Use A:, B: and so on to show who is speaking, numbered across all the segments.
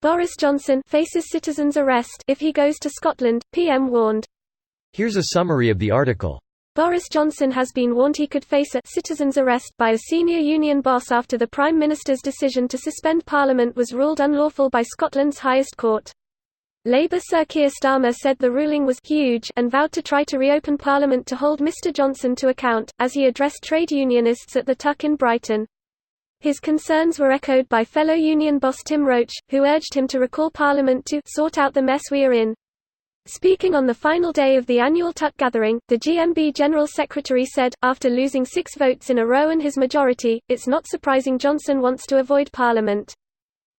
A: Boris Johnson faces citizen's arrest if he goes to Scotland, PM warned.
B: Here's a summary of the article.
A: Boris Johnson has been warned he could face a citizen's arrest by a senior union boss after the Prime Minister's decision to suspend Parliament was ruled unlawful by Scotland's highest court. Labour Sir Keir Starmer said the ruling was huge and vowed to try to reopen Parliament to hold Mr Johnson to account, as he addressed trade unionists at the Tuck in Brighton. His concerns were echoed by fellow union boss Tim Roach, who urged him to recall Parliament to sort out the mess we are in. Speaking on the final day of the annual Tuck gathering, the GMB General Secretary said, after losing 6 votes in a row and his majority, it's not surprising Johnson wants to avoid Parliament.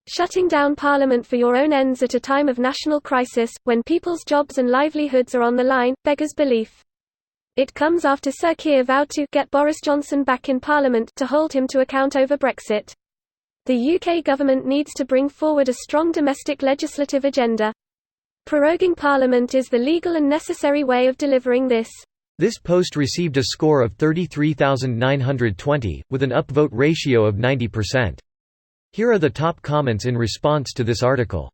A: Shutting down Parliament for your own ends at a time of national crisis, when people's jobs and livelihoods are on the line, beggars belief. It comes after Sir Keir vowed to get Boris Johnson back in Parliament to hold him to account over Brexit. The UK government needs to bring forward a strong domestic legislative agenda. Proroguing Parliament is the legal and necessary way of delivering this.
B: This post received a score of 33,920, with an upvote ratio of 90%. Here are the top comments in response to this article.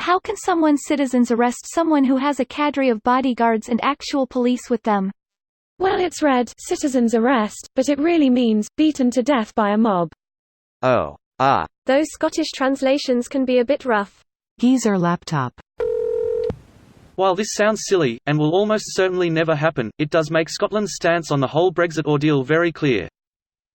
C: How can someone's citizens arrest someone who has a cadre of bodyguards and actual police with them?
A: Well, it's read, citizen's arrest, but it really means, beaten to death by a mob.
D: Oh.
A: Those Scottish translations can be a bit rough.
E: Geezer laptop.
F: While this sounds silly, and will almost certainly never happen, it does make Scotland's stance on the whole Brexit ordeal very clear.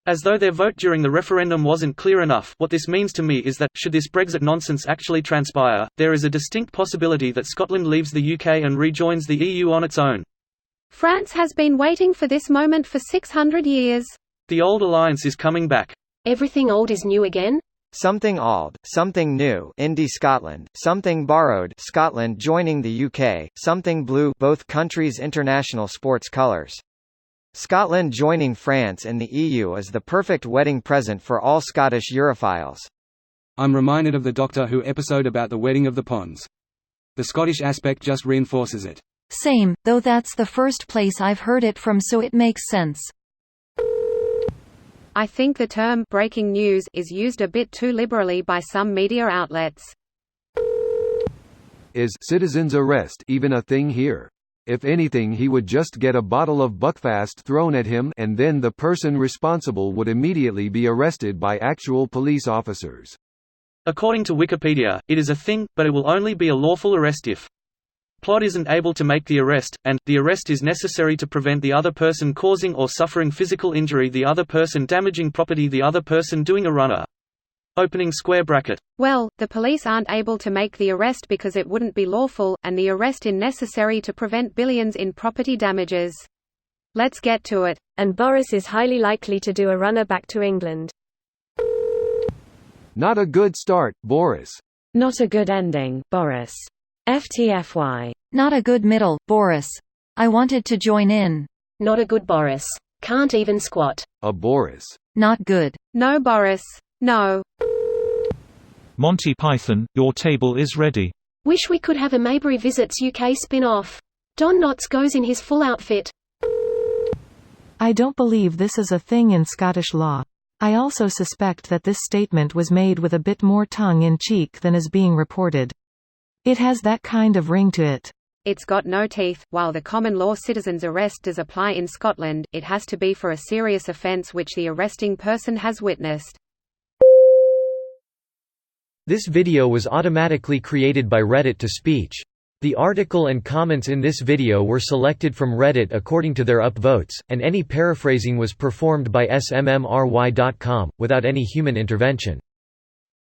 F: As though their vote during the referendum wasn't clear enough, what this means to me is that, should this Brexit nonsense actually transpire, there is a distinct possibility that Scotland leaves the UK and rejoins the EU on its own.
G: France has been waiting for this moment for 600 years.
F: The old alliance is coming back.
A: Everything old is new again?
D: Something old, something new, Indie Scotland, something borrowed, Scotland joining the UK, something blue, both countries' international sports colours. Scotland joining France and the EU is the perfect wedding present for all Scottish Europhiles.
H: I'm reminded of the Doctor Who episode about the wedding of the Ponds. The Scottish aspect just reinforces it.
C: Same, though that's the first place I've heard it from, so it makes sense.
G: I think the term breaking news is used a bit too liberally by some media outlets.
I: Is citizen's arrest even a thing here? If anything, he would just get a bottle of Buckfast thrown at him, and then the person responsible would immediately be arrested by actual police officers.
F: According to Wikipedia, it is a thing, but it will only be a lawful arrest if plot isn't able to make the arrest, and the arrest is necessary to prevent the other person causing or suffering physical injury, the other person damaging property, the other person doing a runner. Opening square bracket.
G: Well, the police aren't able to make the arrest because it wouldn't be lawful, and the arrest is necessary to prevent billions in property damages. Let's get to it.
A: And Boris is highly likely to do a runner back to England.
I: Not a good start, Boris.
J: Not a good ending, Boris. FTFY.
C: Not a good middle, Boris. I wanted to join in.
A: Not a good Boris. Can't even squat.
I: A Boris.
C: Not good.
G: No Boris. No.
K: Monty Python, your table is ready.
A: Wish we could have a Maybury Visits UK spin-off. Don Knotts goes in his full outfit.
E: I don't believe this is a thing in Scottish law. I also suspect that this statement was made with a bit more tongue-in-cheek than is being reported. It has that kind of ring to it.
G: It's got no teeth. While the common law citizen's arrest does apply in Scotland, it has to be for a serious offence which the arresting person has witnessed.
B: This video was automatically created by Reddit to speech. The article and comments in this video were selected from Reddit according to their upvotes, and any paraphrasing was performed by smmry.com, without any human intervention.